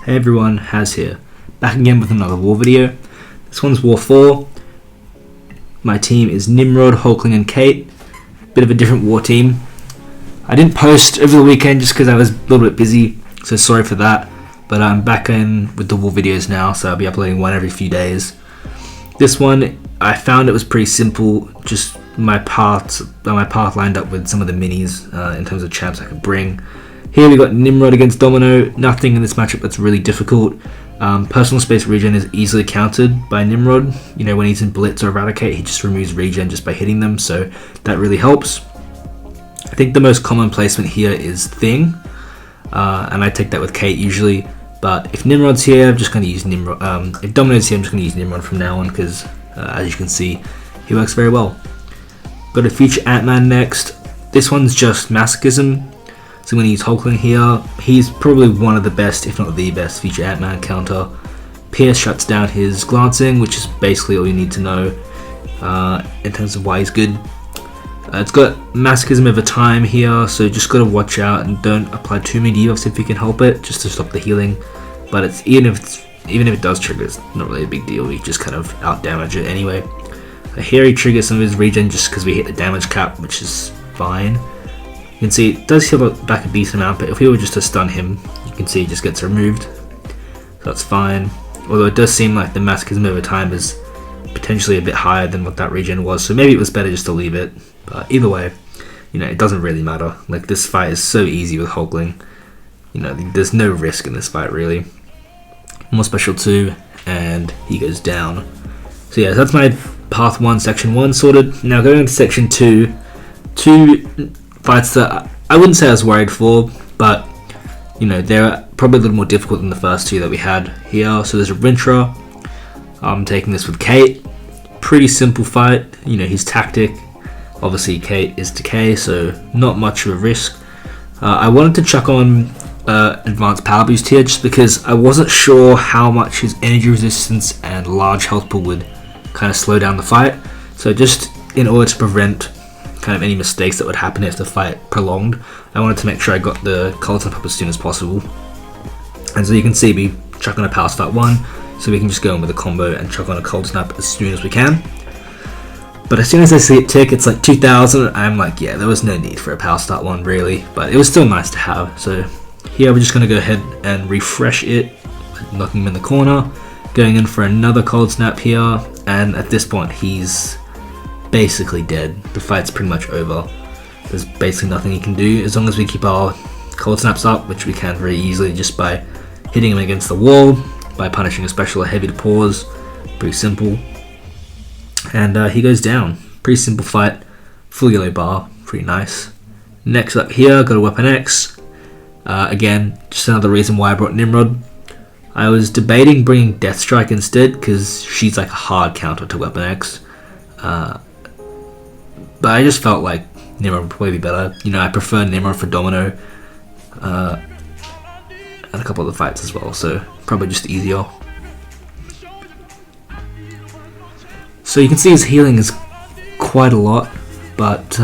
Hey everyone, Haz here, back again with another war video. This one's War 4. My team is Nimrod, Hulkling and Kate. Bit of a different war team. I didn't post over the weekend just because I was a little bit busy, so sorry for that. But I'm back in with the war videos now, so I'll be uploading one every few days. This one, I found it was pretty simple, just my path lined up with some of the minis in terms of champs I could bring. Here we got Nimrod against Domino. Nothing in this matchup that's really difficult. Personal space regen is easily countered by Nimrod. You know, when he's in Blitz or Eradicate, he just removes regen just by hitting them, so that really helps. I think the most common placement here is Thing, and I take that with Kate usually. But if Nimrod's here, I'm just going to use Nimrod. If Domino's here, I'm just going to use Nimrod from now on because, as you can see, he works very well. Got a future Ant-Man next. This one's just Masochism. So I'm going to use Hulkling here. He's probably one of the best, if not the best, future Ant-Man counter. Pierce shuts down his glancing, which is basically all you need to know in terms of why he's good. It's got Masochism over time here, so just got to watch out and don't apply too many debuffs if you can help it, just to stop the healing. But it's even if it does trigger, it's not really a big deal. We just kind of out damage it anyway. Here he triggers some of his regen just because we hit the damage cap, which is fine. You can see it does heal back a decent amount, but if we were just to stun him, you can see it just gets removed. So that's fine. Although it does seem like the Masochism over time is potentially a bit higher than what that regen was, so maybe it was better just to leave it. But either way, you know, it doesn't really matter. Like, this fight is so easy with Hulkling. You know, there's no risk in this fight really. More special 2, and he goes down. So yeah, that's my path 1, section 1 sorted. Now going into section 2, two fights that I wouldn't say I was worried for, but you know, they're probably a little more difficult than the first two that we had here. So there's a Rintrah. I'm taking this with Kate. Pretty simple fight. You know, his tactic. Obviously, Kate is decay, so not much of a risk. I wanted to chuck on advanced power boost here just because I wasn't sure how much his energy resistance and large health pool would kind of slow down the fight. So just in order to prevent kind of any mistakes that would happen if the fight prolonged, I wanted to make sure I got the cold snap up as soon as possible. And so you can see me chuck on a power start 1, so we can just go in with a combo and chuck on a cold snap as soon as we can. But as soon as I see it tick, it's like 2000, I'm like, yeah, there was no need for a power start 1 really, but it was still nice to have. So here we're just going to go ahead and refresh it, knocking him in the corner, going in for another cold snap here, and at this point he's basically dead. The fight's pretty much over. There's basically nothing he can do as long as we keep our cold snaps up, which we can very easily just by hitting him against the wall, by punishing a special or heavy to pause. Pretty simple. And he goes down. Pretty simple fight. Full yellow bar. Pretty nice. Next up here, got a Weapon X. Again, just another reason why I brought Nimrod. I was debating bringing Death Strike instead because she's like a hard counter to Weapon X. But I just felt like Nimrod would probably be better. You know, I prefer Nimrod for Domino. And a couple other fights as well, so probably just easier. So you can see his healing is quite a lot, but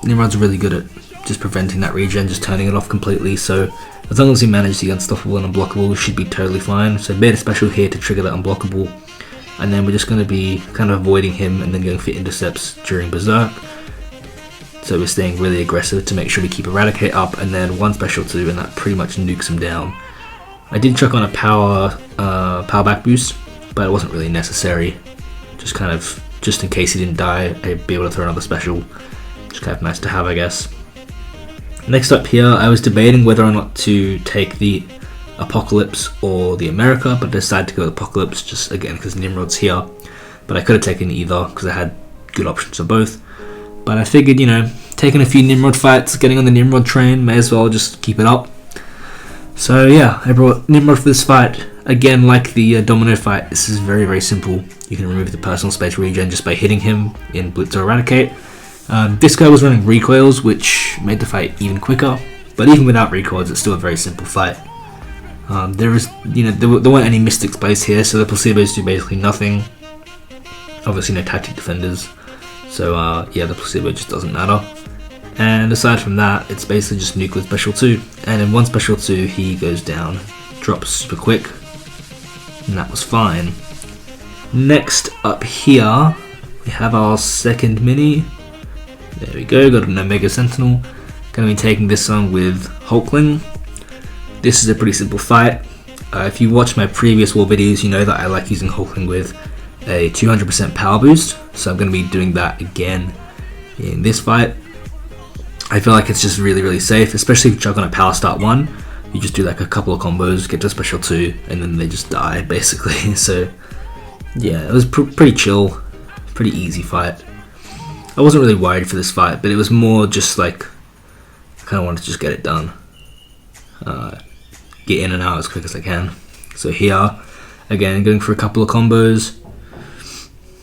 Nimrod's really good at just preventing that regen, just turning it off completely. So as long as he manages the unstoppable and unblockable, we should be totally fine. So I made a special here to trigger that unblockable, and then we're just going to be kind of avoiding him and then going for intercepts during Berserk. So we're staying really aggressive to make sure we keep Eradicate up, and then one special 2, and that pretty much nukes him down. I did chuck on a power back boost, but it wasn't really necessary. Just in case he didn't die, I'd be able to throw another special. Just kind of nice to have, I guess. Next up here, I was debating whether or not to take the Apocalypse or the America, but I decided to go with Apocalypse just again because Nimrod's here. But I could have taken either because I had good options for both. But I figured, you know, taking a few Nimrod fights, getting on the Nimrod train, may as well just keep it up. So yeah, I brought Nimrod for this fight. Again, like the Domino fight, this is very, very simple. You can remove the personal space regen just by hitting him in Blitz or Eradicate. This guy was running recoils, which made the fight even quicker. But even without recoils, it's still a very simple fight. There weren't any Mystics placed here, so the placebos do basically nothing. Obviously no tactic defenders. So yeah, the placebo just doesn't matter. And aside from that, it's basically just Nuke with special 2. And in one special 2, he goes down. dropped super quick, and that was fine. Next up here, we have our second mini. There we go, got an Omega Sentinel. Gonna be taking this on with Hulkling. This is a pretty simple fight. If you watch my previous war videos, you know that I like using Hulkling with a 200% power boost, so I'm gonna be doing that again in this fight. I feel like it's just really safe, especially if you chuck on a power start 1. You just do like a couple of combos, get to special 2, and then they just die basically. So yeah, it was pretty chill, pretty easy fight. I wasn't really worried for this fight, but it was more just like I kind of wanted to just get it done, get in and out as quick as I can. So here, again, going for a couple of combos,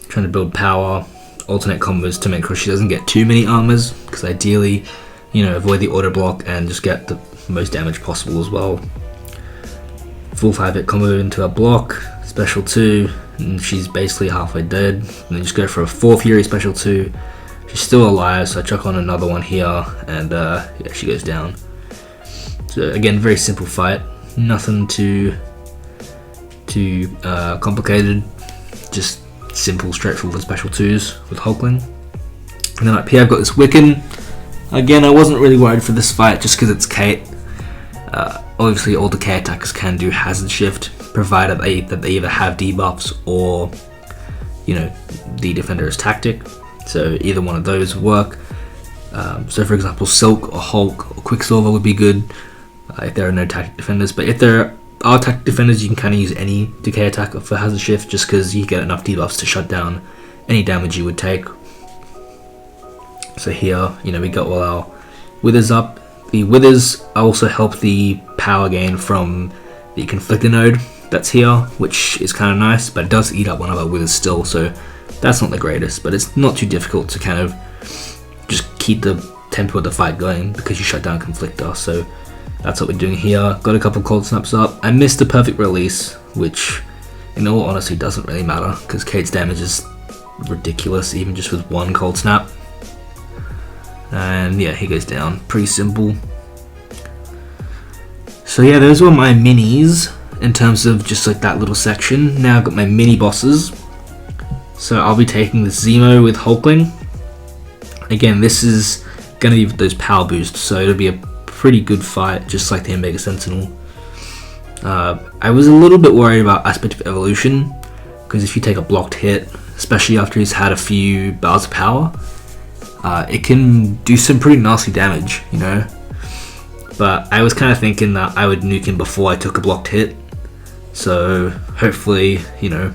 trying to build power, alternate combos to make sure she doesn't get too many armors, because ideally, you know, avoid the auto block and just get the most damage possible as well. Full 5-hit combo into a block, special 2, and she's basically halfway dead. And then just go for a 4 Fury special 2. She's still alive, so I chuck on another one here, and yeah, she goes down. So again, very simple fight, nothing too complicated, just simple, straightforward special 2s with Hulkling. And then up here I've got this Wiccan. Again, I wasn't really worried for this fight just because it's Kate. Obviously all the K attackers can do hazard shift, provided that they either have debuffs or, you know, the defender is tactic. So either one of those would work. So for example, Silk or Hulk or Quicksilver would be good if there are no tactic defenders. But if there are tactic defenders, you can kind of use any decay attack for hazard shift, just because you get enough debuffs to shut down any damage you would take. So here, you know, we got all our withers up. The withers also help the power gain from the conflictor node that's here, which is kind of nice, but it does eat up one of our withers still, so that's not the greatest, but it's not too difficult to kind of just keep the tempo of the fight going because you shut down conflictor. So that's what we're doing here. Got a couple cold snaps up. I missed the perfect release, which in all honesty doesn't really matter because Kate's damage is ridiculous even just with one cold snap. And yeah, he goes down. Pretty simple. So yeah, those were my minis in terms of just like that little section. Now I've got my mini bosses. So I'll be taking the Zemo with Hulkling. Again, this is going to be those power boosts, so it'll be a pretty good fight, just like the Omega Sentinel. I was a little bit worried about Aspect of Evolution, because if you take a blocked hit, especially after he's had a few bars of power, it can do some pretty nasty damage, you know. But I was kind of thinking that I would nuke him before I took a blocked hit, so hopefully, you know,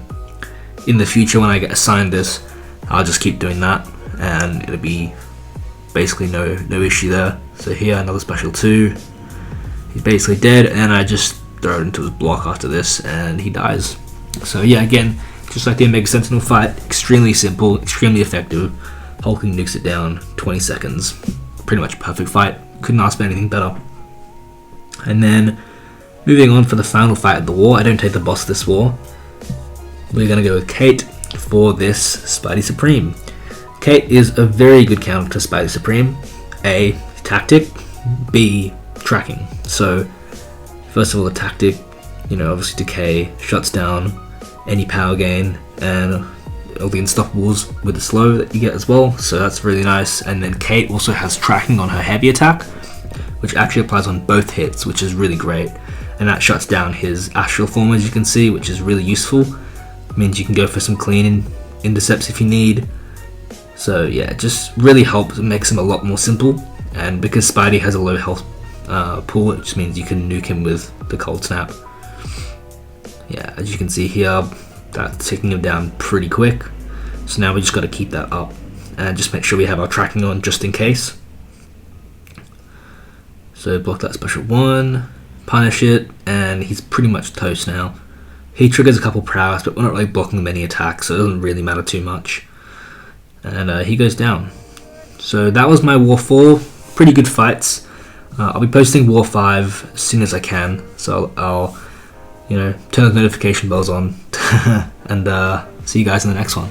in the future when I get assigned this, I'll just keep doing that and it'll be basically no issue there. So here, another special 2. He's basically dead, and I just throw it into his block after this and he dies. So yeah, again, just like the Omega Sentinel fight, extremely simple, extremely effective. Hulkling nukes it down 20 seconds. Pretty much a perfect fight. Couldn't ask for anything better. And then moving on for the final fight of the war, I don't take the boss this war. We're going to go with Kate for this Spidey Supreme. Kate is a very good counter to Spidey Supreme. A, tactic. B, tracking. So, first of all, the tactic, you know, obviously decay shuts down any power gain and all the unstoppables with the slow that you get as well. So that's really nice. And then Kate also has tracking on her heavy attack, which actually applies on both hits, which is really great. And that shuts down his astral form, as you can see, which is really useful. Means you can go for some clean intercepts if you need. So yeah, it just really helps. It makes him a lot more simple. And because Spidey has a low health pool, it just means you can nuke him with the cold snap. Yeah, as you can see here, that's taking him down pretty quick. So now we just got to keep that up and just make sure we have our tracking on just in case. So block that special 1, punish it, and he's pretty much toast now. He triggers a couple prowess, but we're not really blocking many attacks, so it doesn't really matter too much. And he goes down. So that was my War 4. Pretty good fights. I'll be posting War 5 as soon as I can, so I'll you know, turn the notification bells on and see you guys in the next one.